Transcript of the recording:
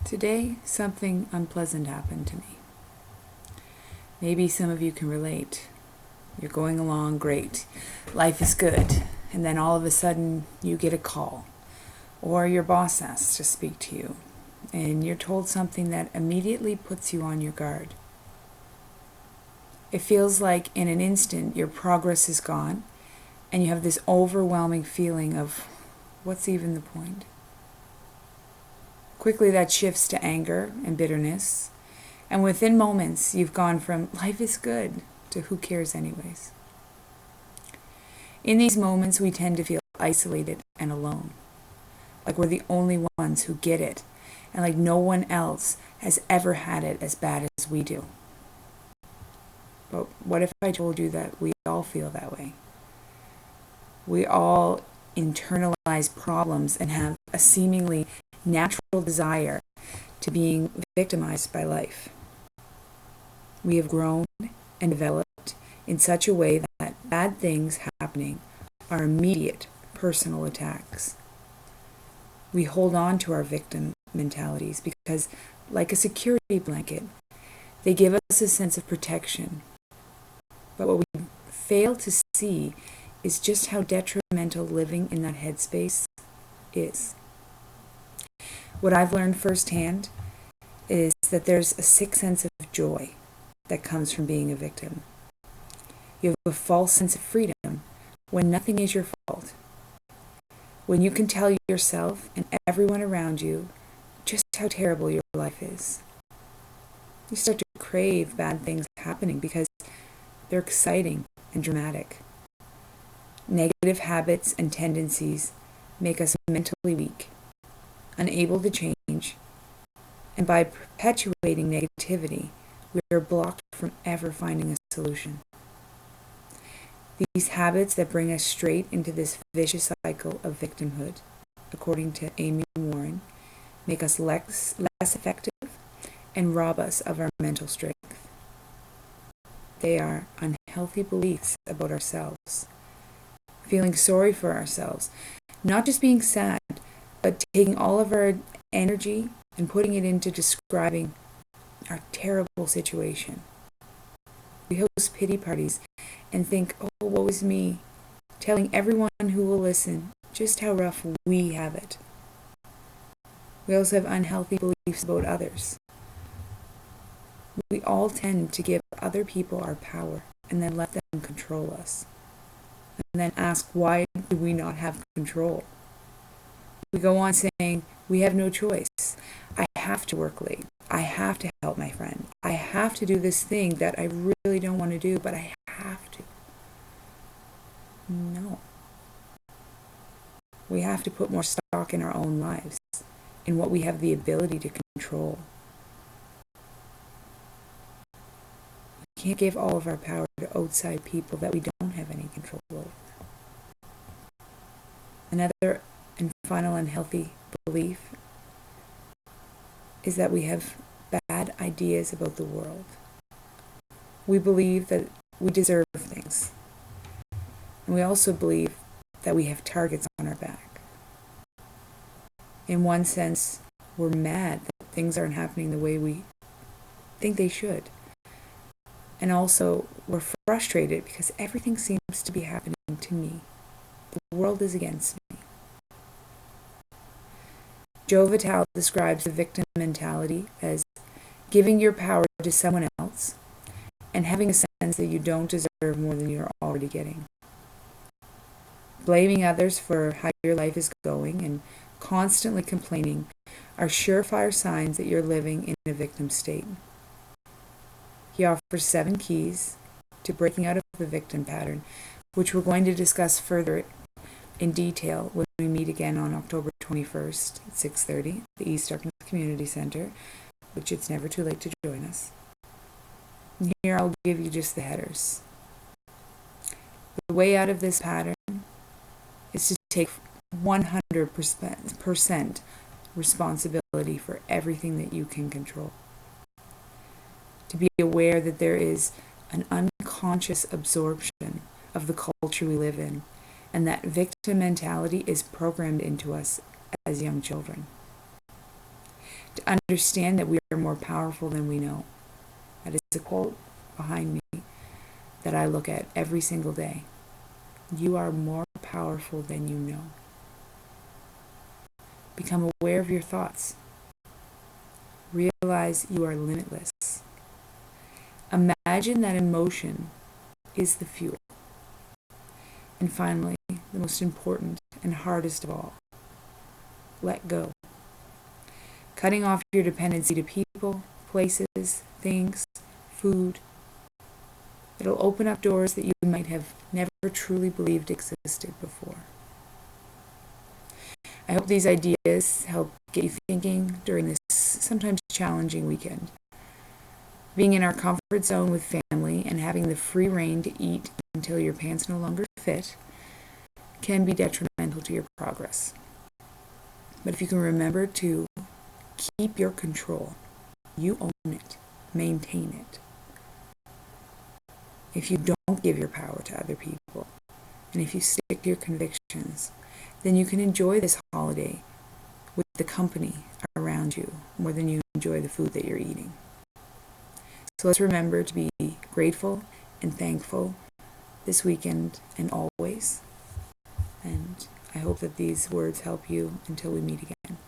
Today, something unpleasant happened to me. Maybe some of you can relate. You're going along great. Life is good. And then all of a sudden, you get a call. Or your boss asks to speak to you. And you're told something that immediately puts you on your guard. It feels like in an instant, your progress is gone. And you have this overwhelming feeling of, what's even the point? Quickly that shifts to anger and bitterness, and within moments you've gone from life is good to who cares anyways. In these moments we tend to feel isolated and alone, like we're the only ones who get it, and like no one else has ever had it as bad as we do. But what if I told you that we all feel that way? We all internalize problems and have a seemingly natural desire to being victimized by life. We have grown and developed in such a way that bad things happening are immediate personal attacks. We hold on to our victim mentalities because, like a security blanket, they give us a sense of protection. But what we fail to see is just how detrimental living in that headspace is. What I've learned firsthand is that there's a sick sense of joy that comes from being a victim. You have a false sense of freedom when nothing is your fault. When you can tell yourself and everyone around you just how terrible your life is. You start to crave bad things happening because they're exciting and dramatic. Negative habits and tendencies make us mentally weak, unable to change, and by perpetuating negativity, we are blocked from ever finding a solution. These habits that bring us straight into this vicious cycle of victimhood, according to Amy Warren, make us less effective and rob us of our mental strength. They are unhealthy beliefs about ourselves, feeling sorry for ourselves, not just being sad, but taking all of our energy and putting it into describing our terrible situation. We host pity parties and think, oh, woe is me, telling everyone who will listen just how rough we have it. We also have unhealthy beliefs about others. We all tend to give other people our power and then let them control us. And then ask, why do we not have control? We go on saying, we have no choice. I have to work late. I have to help my friend. I have to do this thing that I really don't want to do, but I have to. No. We have to put more stock in our own lives, in what we have the ability to control. We can't give all of our power to outside people that we don't have any control over. Another and final unhealthy belief is that we have bad ideas about the world. We believe that we deserve things. And we also believe that we have targets on our back. In one sense, we're mad that things aren't happening the way we think they should. And also, we're frustrated because everything seems to be happening to me. The world is against me. Joe Vitale describes the victim mentality as giving your power to someone else and having a sense that you don't deserve more than you're already getting. Blaming others for how your life is going and constantly complaining are surefire signs that you're living in a victim state. He offers 7 keys to breaking out of the victim pattern, which we're going to discuss further in detail when we meet again on October 21st at 6:30 at the East Dartmouth Community Center, which it's never too late to join us. And here I'll give you just the headers. The way out of this pattern is to take 100% responsibility for everything that you can control. To be aware that there is an unconscious absorption of the culture we live in, and that victim mentality is programmed into us as young children. to understand that we are more powerful than we know. That is a quote behind me that I look at every single day. You are more powerful than you know. Become aware of your thoughts. Realize you are limitless. Imagine that emotion is the fuel. And finally, the most important and hardest of all, let go. Cutting off your dependency to people, places, things, food. It'll open up doors that you might have never truly believed existed before. I hope these ideas help get you thinking during this sometimes challenging weekend. Being in our comfort zone with family and having the free rein to eat until your pants no longer fit can be detrimental to your progress. But if you can remember to keep your control, you own it, maintain it. If you don't give your power to other people, and if you stick to your convictions, then you can enjoy this holiday with the company around you more than you enjoy the food that you're eating. So let's remember to be grateful and thankful this weekend and always. And I hope that these words help you until we meet again.